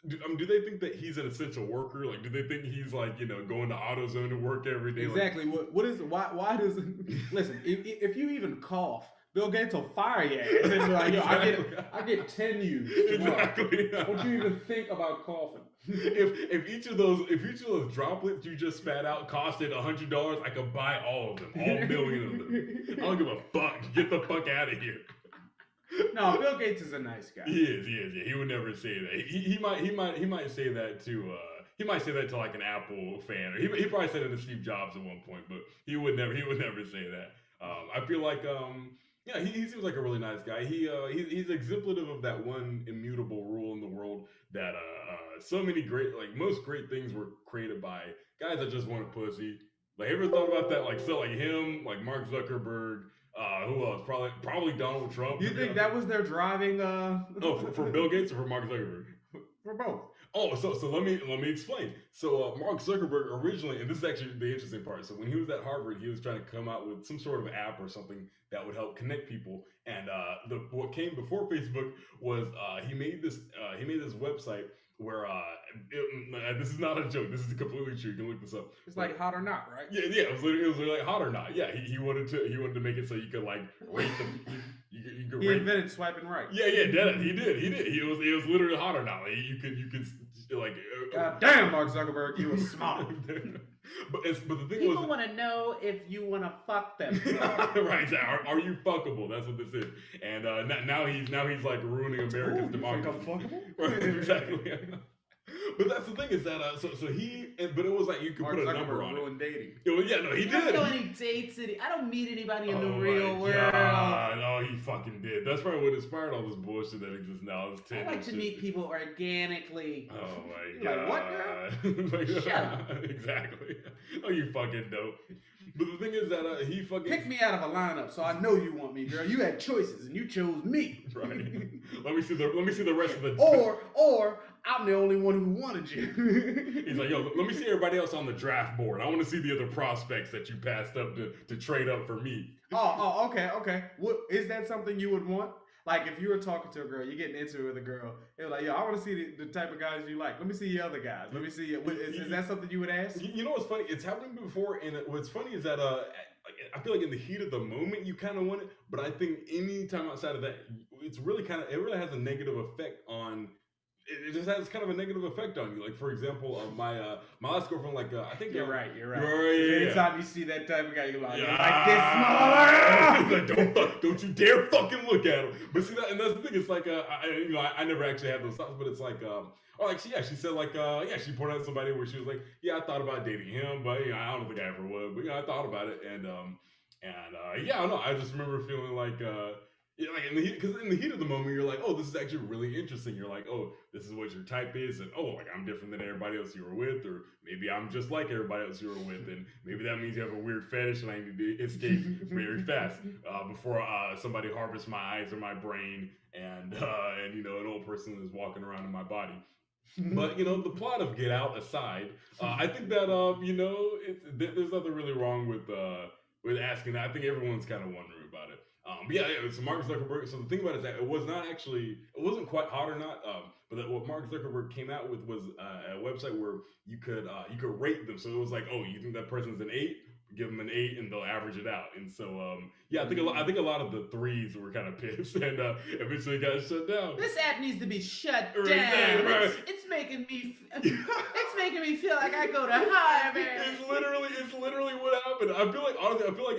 Do they think that he's an essential worker? Like, do they think he's like, going to AutoZone to work every day? Exactly. Like, what is it? Why does listen? If you even cough, Bill Gates will fire you. And then like, yo, I get 10 U's. Exactly. Don't you even think about coughing? If each of those droplets you just spat out costed $100, I could buy all of them, all million of them. I don't give a fuck. Get the fuck out of here. No, Bill Gates is a nice guy. He is. Yeah. He would never say that. He might say that to he might say that to like an Apple fan, or he probably said it to Steve Jobs at one point, but he would never say that. I feel like he seems like a really nice guy. He's exemplative of that one immutable rule in the world that so many most great things were created by guys that just want a pussy. Like, ever thought about that? Like, so like him, like Mark Zuckerberg. Who else? Probably Donald Trump. You think that was their driving? For Bill Gates or for Mark Zuckerberg? For both. So let me explain. So Mark Zuckerberg originally, and this is actually the interesting part. So when he was at Harvard, he was trying to come out with some sort of app or something that would help connect people. And the what came before Facebook was he made this website where this is not a joke. This is completely true. You can look this up. It's like Hot or Not, right? Yeah, yeah. It was like Hot or Not. Yeah, he wanted to make it so you could like rate them. You could He rate. invented swiping right. Yeah, yeah, he did. It was literally Hot or Not. Like, you could like. God damn, Mark Zuckerberg, you was smart. but the thing People was. want to know if you want to fuck them. Right, are you fuckable? That's what this is. And now he's like ruining America's Ooh, democracy. you think I'm fuckable? Right, exactly. But that's the thing is that but it was like you could Mark put a Zuckerberg number on it. ruined dating. It was, yeah, no, he I don't did. go any dates. I don't meet anybody in the Oh real my world. God. Oh, he fucking did. That's probably what inspired all this bullshit that exists now. This I Tinder like to shit. meet people organically. Oh my You're god. like, what, Like, Shut up. Exactly. Oh, you fucking dope. But the thing is that he fucking Pick me out of a lineup, so I know you want me, girl. You had choices, and you chose me. Right. Let me see the rest of the. or I'm the only one who wanted you. He's like, yo, let me see everybody else on the draft board. I want to see the other prospects that you passed up to trade up for me. Okay. What is that something you would want? Like if you were talking to a girl, you're getting into it with a girl. They're like, yo, I want to see the type of guys you like. Let me see your other guys. Let me see. Is that something you would ask? You know what's funny? It's happened before, and what's funny is that I feel like in the heat of the moment you kind of want it, but I think any time outside of that, it really has a negative effect on. It just has kind of a negative effect on you. Like for example, my last girlfriend, like I think You're right. Yeah. Anytime you see that type of guy, you're like, Yeah. like this smaller. Like, don't you dare fucking look at him. But see that, and that's the thing. It's like I never actually had those thoughts, but it's like or like she said like she pointed out somebody where she was like, yeah, I thought about dating him, but I don't think I ever would. But I thought about it, and I don't know. I just remember feeling like. Yeah, like because in the heat of the moment, you're like, oh, this is actually really interesting. You're like, oh, this is what your type is, and oh, like I'm different than everybody else you were with, or maybe I'm just like everybody else you were with, and maybe that means you have a weird fetish, and I need to escape very fast before somebody harvests my eyes or my brain, and an old person is walking around in my body. But the plot of Get Out aside, I think that there's nothing really wrong with asking that. I think everyone's kind of wondering about it. It's Mark Zuckerberg. So the thing about it is that it wasn't quite Hot or Not. But that what Mark Zuckerberg came out with was a website where you could rate them. So it was like, oh, you think that person's an 8? Give them an 8, and they'll average it out. And so I think a lot of the 3s were kind of pissed, and eventually got shut down. This app needs to be shut down. Right. It's making me feel like I go to Harvard. It's literally what happened. I feel like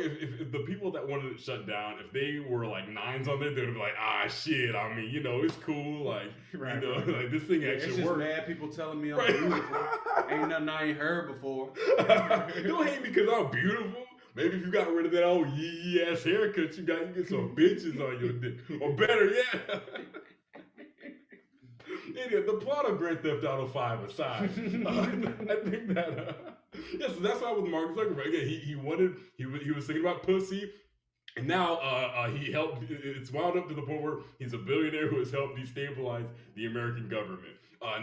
if the people that wanted it shut down, if they were like 9s on there, they would be like, shit. I mean, it's cool. Like, like this thing actually it's just works. mad people telling me I'm Right. beautiful. Ain't nothing I ain't heard before. Don't hate me because I'm beautiful. Maybe if you got rid of that old yee ass haircut you get some bitches on your dick. Or better yet. Idiot, the plot of Grand Theft Auto 5 aside, I think that so that's why with Mark Zuckerberg, again, he was thinking about pussy, and now he helped. It's wound up to the point where he's a billionaire who has helped destabilize the American government.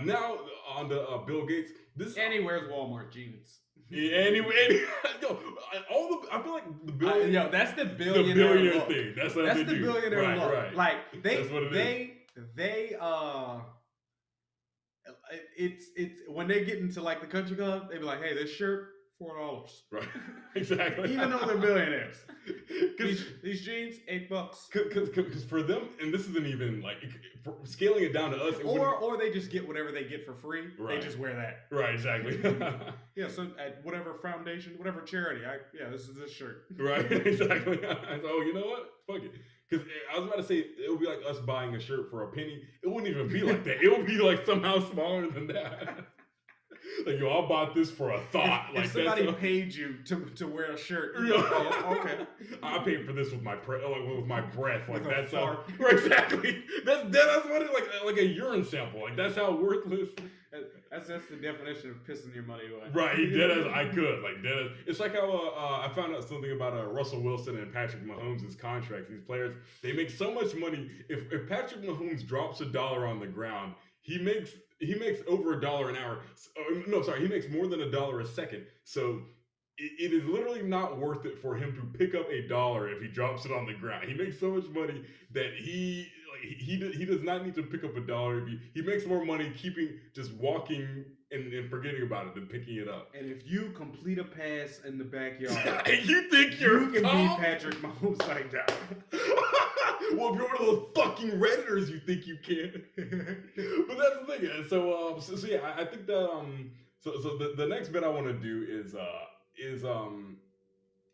Now on to Bill Gates. And he wears Walmart jeans. Anyway, I feel like the billionaire. That's the billionaire look. thing. That's what That's they the do. billionaire Right, look. right. Like That's what it it's when they get into like the country club, they be like, hey, this shirt, $4. Right. Exactly. Even though they're billionaires. These jeans, $8. Because for them, and this isn't even like scaling it down to us. Or they just get whatever they get for free. Right. They just wear that. Right, exactly. Yeah, so at whatever foundation, whatever charity, this is this shirt. Right, exactly. So, you know what? Fuck it. Because I was about to say, it would be like us buying a shirt for a penny. It wouldn't even be like that. It would be like somehow smaller than that. Like, yo, I bought this for a thought. If somebody paid you to wear a shirt, you'd be like, oh, okay. I paid for this with my with my breath. Like With a that's how fart. right, exactly. That's what it like a urine sample. Like that's how worthless. That's the definition of pissing your money away. Right, dead as I could. Like dead as it's like how I found out something about Russell Wilson and Patrick Mahomes' contracts. These players, they make so much money. If Patrick Mahomes drops $1 on the ground, he makes over $1 an hour. No, sorry, he makes more than $1 a second. So it is literally not worth it for him to pick up $1 if he drops it on the ground. He makes so much money that he does not need to pick up $1 if he makes more money just walking and forgetting about it than picking it up. And if you complete a pass in the backyard, you think you can beat Patrick Mahomes like that. Well, if you're one of those fucking Redditors, you think you can. But that's the thing. So yeah, I think that so the next bet I want to do is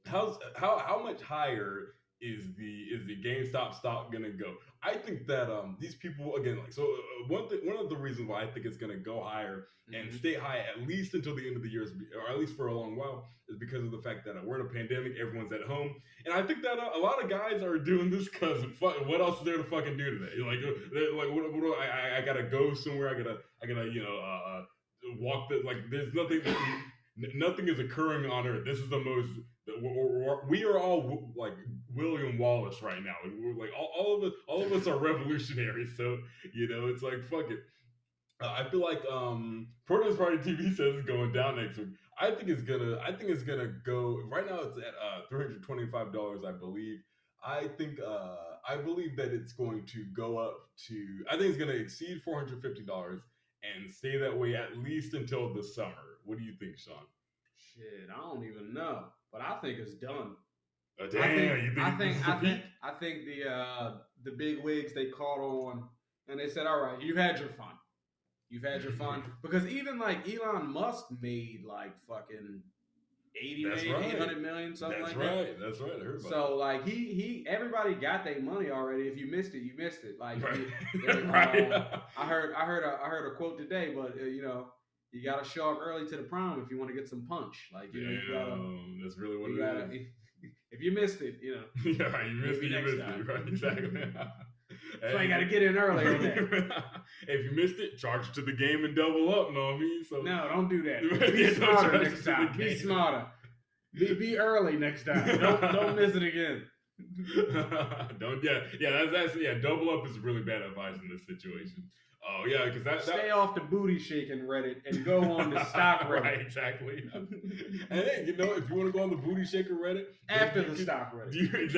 how much higher is the GameStop stock gonna go? I think that these people again one of the reasons why I think it's gonna go higher and stay high at least until the end of the year, or at least for a long while, is because of the fact that we're in a pandemic, everyone's at home, and I think that a lot of guys are doing this because what else is there to fucking do today? What I gotta go somewhere. I gotta walk there's nothing is occurring on Earth. This is the most. We are all like William Wallace right now. We're like all of us are revolutionaries. So it's like fuck it. I feel like Protest Party TV says it's going down next week. I think it's gonna go. Right now it's at $325, I believe. I believe that it's going to go up to. I think it's gonna exceed $450 and stay that way at least until the summer. What do you think, Sean? Shit, I don't even know, but I think it's done. I think the big wigs they caught on and they said, all right, you've had your fun. You've had your fun. Because even like Elon Musk made like fucking 80 million, 800 million, something like that. That's right. I heard about so like everybody got their money already. If you missed it, you missed it. Like I heard a quote today, but you gotta show up early to the prom if you want to get some punch. Like that's really what it is. If you missed it, yeah, you missed it, right? Exactly. So you gotta get in early on that. If you missed it, charge it to the game and double up. Know what I mean? So no, don't do that. Be smarter next time. Be smarter. Be early next time. Don't miss it again. Double up is really bad advice in this situation. Oh yeah, because stay off the booty shaking Reddit and go on the stock Reddit. Right, exactly. And hey, if you want to go on the booty shaker Reddit after the stock Reddit,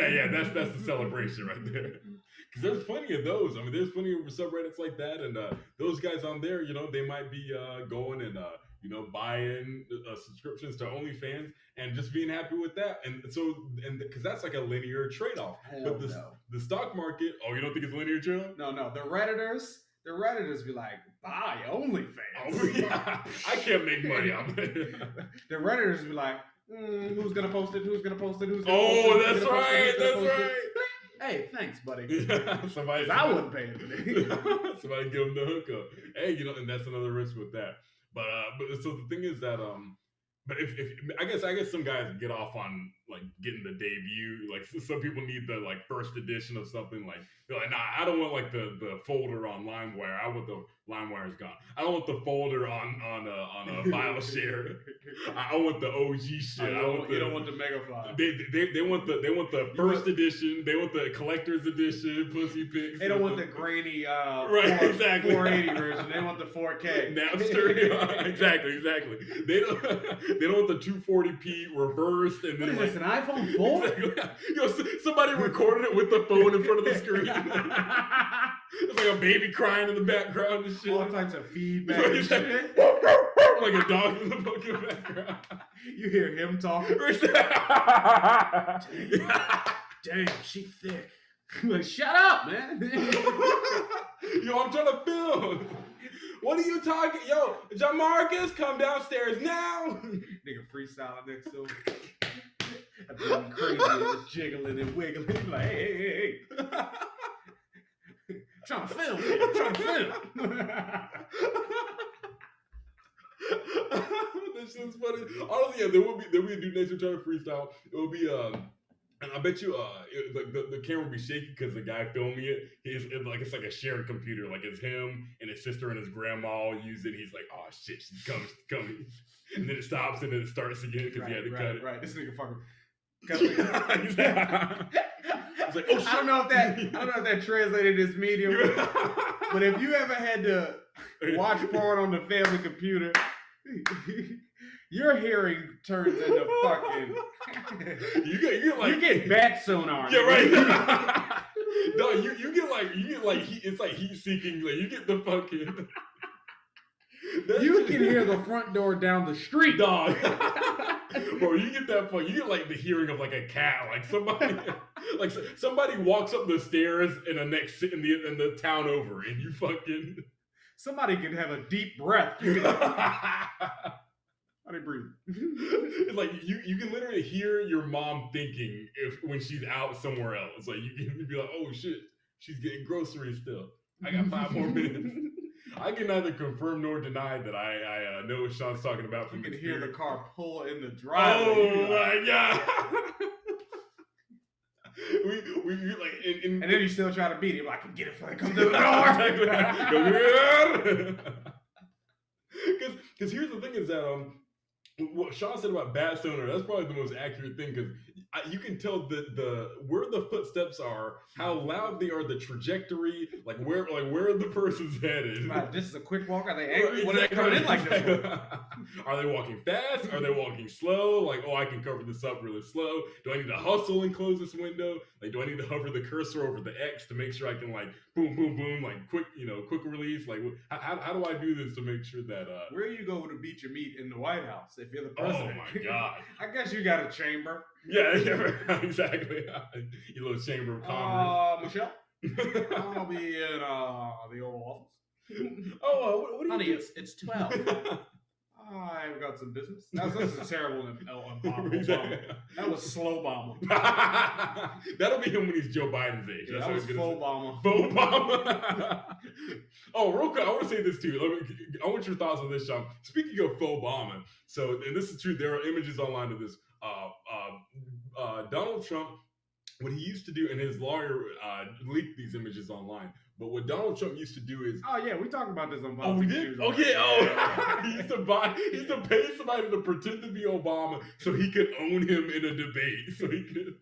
that's the celebration right there. Because there's plenty of those. I mean, there's plenty of subreddits like that, and those guys on there, they might be going and buying subscriptions to OnlyFans and just being happy with that, and because that's like a linear trade-off. But the stock market, you don't think it's a linear trade-off? No, the Redditors be like, buy OnlyFans. Oh, yeah. I can't make money on it. The Redditors be like, who's gonna post it? Who's gonna post it? That's right. Hey, thanks, buddy. I wouldn't pay it. Somebody give them the hookup. Hey, and that's another risk with that. But so the thing is that but if I guess some guys get off on like getting the debut. Like some people need the like first edition of something. Like they're like, nah, I don't want like the folder on LimeWire. I want the LimeWire's gone. I don't want the folder on a file share. I want the OG shit. You don't want the mega file. They want the first edition. They want the collector's edition. Pussy pics. They don't want the grainy exactly 480 version. They want the 4K. Napster. Exactly. They don't want the 240p reversed and then what is this, an iPhone 4? Exactly. Somebody recorded it with the phone in front of the screen. It's like a baby crying in the background and shit. All types of feedback and shit. Like a dog in the fucking background. You hear him talking. Damn, she thick. Like, shut up, man. Yo, I'm trying to film. What are you talking? Yo, Jamarcus, come downstairs now. Nigga freestyling next to him. I'm going crazy, just jiggling and wiggling. Like, hey. Trying to film. This shit's funny. Honestly, yeah, there will be a dude next to trying to freestyle. It will be and I bet you the camera will be shaky because the guy filming it, it's like a shared computer. Like it's him and his sister and his grandma all use it. He's like, oh shit, she's coming. And then it stops and then it starts again because he had to cut it. Right. This nigga fucking It's like, oh shit. I don't know if that translated as medium, but if you ever had to watch porn on the family computer. Your hearing turns into fucking. you get like you get bat sonar. Yeah, right. No, you get like it's like heat seeking. Like you get the fucking. You can hear the front door down the street, dog. Bro, you get that fuck. You get like the hearing of like a cat, like somebody, like somebody walks up the stairs in the next in the town over, and you fucking. Somebody can have a deep breath. How do you breathe? It's like you can literally hear your mom thinking when she's out somewhere else. Like you can be like, oh shit, she's getting groceries still. I got 5 more minutes. I can neither confirm nor deny that I know what Sean's talking about. From you can experience. hear the car pull in the driveway. Oh my god! we like, and then you still try to beat him. I can get it before they come to the door. Because here's the thing is that what Sean said about bad stoner, that's probably the most accurate thing because you can tell the where the footsteps are, how loud they are, the trajectory, like where the person's headed. Right, this is a quick walk. Are they angry? Exactly. What are they coming in like this? Are they walking fast? Are they walking slow? Like, oh, I can cover this up really slow. Do I need to hustle and close this window? Like, do I need to hover the cursor over the X to make sure I can like boom, boom, boom, like quick release? Like, how do I do this to make sure that where you go to beat your meat in the White House if you're the president? Oh my god! I guess you got a chamber. Yeah, exactly. Your little chamber of commerce. Michelle, I'll be in the Oval Office. What do you Honey, do? it's 12. I've got some business. That's a terrible Obama. Exactly. That was slow bomber. That'll be him when he's Joe Biden's age. Yeah, That's that what was he's full gonna bomber. say. Full bomber. Oh, real quick, I want to say this too. I want your thoughts on this, Sean. Speaking of faux bomber, so and this is true. There are images online of this. Donald Trump, what he used to do, and his lawyer leaked these images online. But what Donald Trump used to do is, Oh yeah, we talked about this on. oh, we did. Okay. Oh, he used to pay somebody to pretend to be Obama so he could own him in a debate. So he could.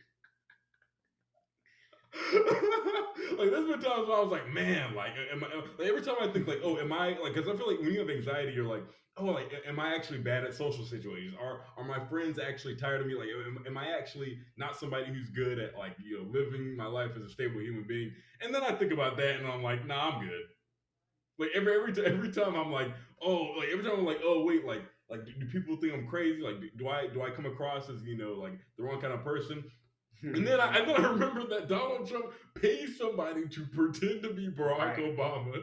Like there's been times where I was like, man, like, every time I think like, oh, am I like? Because I feel like when you have anxiety, you're like, oh, like, am I actually bad at social situations? Are my friends actually tired of me? Like, am I actually not somebody who's good at like living my life as a stable human being? And then I think about that, and I'm like, nah, I'm good. Like every time I'm like, oh, like every time I'm like, oh, wait, like do people think I'm crazy? Like, do I come across as like the wrong kind of person? And then I remember that Donald Trump pays somebody to pretend to be Barack Obama.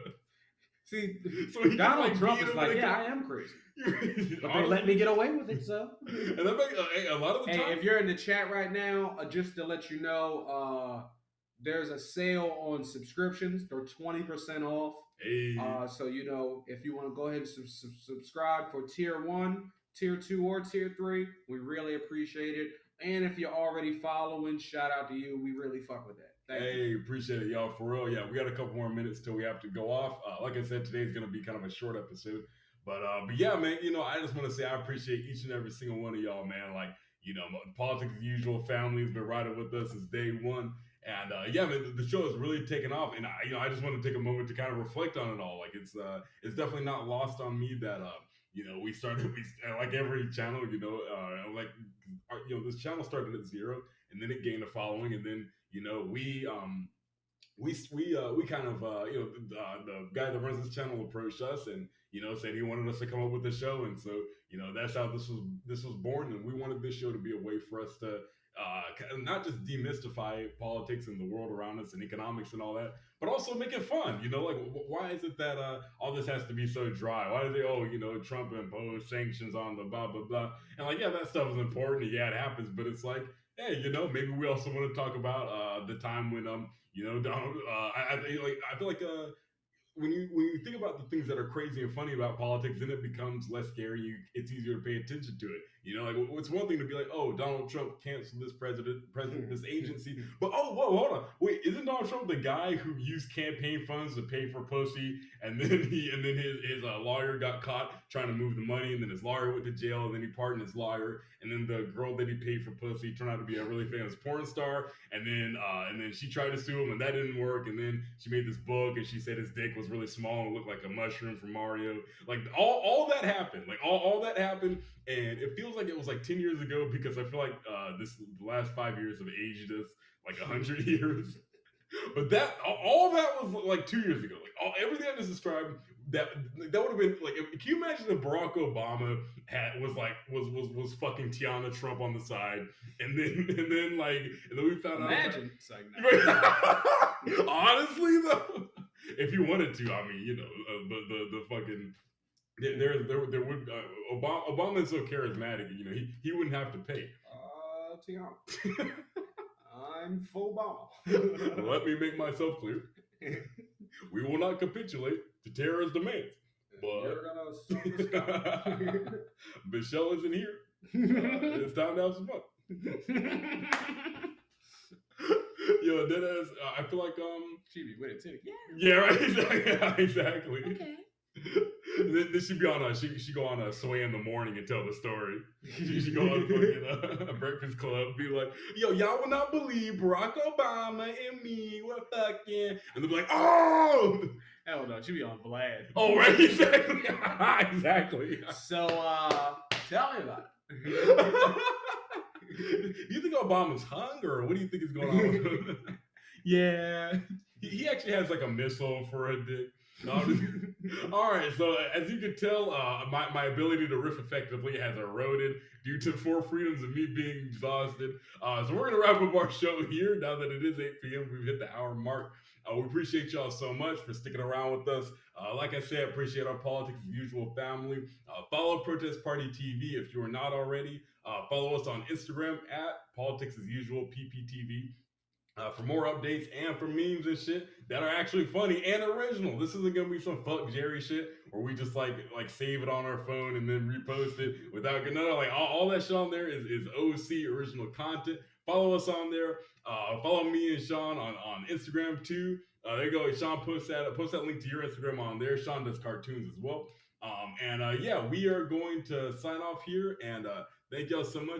See, So he Donald can, Trump beat is him like, in a yeah, I am crazy. But they let me get away with it, so. And that makes a lot of the Hey, time. if you're in the chat right now, just to let you know, there's a sale on subscriptions. They're 20% off. Hey. So if you want to go ahead and subscribe for tier 1, tier 2, or tier 3, we really appreciate it. And if you're already following, shout out to you. We really fuck with that. Thank you. Hey, appreciate it, y'all. For real, yeah. We got a couple more minutes till we have to go off. Like I said, today's gonna be kind of a short episode, but yeah, man. I just want to say I appreciate each and every single one of y'all, man. Like, politics as usual. Family's been riding with us since day one, and yeah, man, the show has really taken off. And I just want to take a moment to kind of reflect on it all. Like, it's definitely not lost on me that we started like every channel, this channel started at 0, and then it gained a following, and then we kind of the guy that runs this channel approached us and said he wanted us to come up with the show, and so that's how this was born, and we wanted this show to be a way for us to not just demystify politics and the world around us and economics and all that, but also make it fun. Like, why is it that all this has to be so dry? Why do they Trump imposed sanctions on the blah blah blah, and like, yeah, that stuff is important, and yeah, it happens, but it's like, hey, maybe we also want to talk about the time when Donald. I feel like when you think about the things that are crazy and funny about politics, then it becomes less scary. It's easier to pay attention to it. You know, like it's one thing to be like, oh, Donald Trump canceled this this agency, but oh, whoa, hold on, wait, isn't Donald Trump the guy who used campaign funds to pay for pussy, and then his lawyer got caught trying to move the money, and then his lawyer went to jail, and then he pardoned his lawyer, and then the girl that he paid for pussy turned out to be a really famous porn star, and then she tried to sue him, and that didn't work, and then she made this book, and she said his dick was really small and looked like a mushroom from Mario. Like all that happened, like all that happened, and it feels like it was like 10 years ago because I feel like the last 5 years have aged us like 100 years. But that all that was like 2 years ago. Like everything I just described, that would have been like. Can you imagine if Barack Obama was fucking Tiana Trump on the side, and then we found out. Imagine. It's like, no. Honestly though, if you wanted to, I mean, you know, the fucking. There would Obama is so charismatic, you know, he wouldn't have to pay. Tiana. I'm full ball. Let me make myself clear. We will not capitulate to terrorist demands. But you're gonna suck the sky. Michelle isn't here. It's time to have some fun. Yo, deadass. I feel like She be with it too. Yeah, right. Exactly. Okay. Then she'd be on she go on a Sway in the morning and tell the story. She go on fucking a Breakfast Club, be like, yo, y'all will not believe Barack Obama and me were fucking, and they'll be like, oh, hell no, she be on Vlad. oh right, exactly, exactly. So tell me about it. Do you think Obama's hung, or what do you think is going on with him? Yeah, he actually has like a missile for a dick. No, all right, so as you can tell, my ability to riff effectively has eroded due to 4 freedoms of me being exhausted. So we're going to wrap up our show here now that it is 8 p.m. We've hit the hour mark. We appreciate y'all so much for sticking around with us. Like I said, appreciate our Politics as Usual family. Follow Protest Party TV if you are not already. Follow us on Instagram at Politics as Usual PPTV. For more updates and for memes and shit that are actually funny and original. This isn't gonna be some fuck Jerry shit where we just like save it on our phone and then repost it without like all that shit on there is OC original content. Follow us on there. Follow me and Sean on Instagram too. There you go. Sean post that link to your Instagram on there. Sean does cartoons as well. Yeah, we are going to sign off here and thank y'all so much.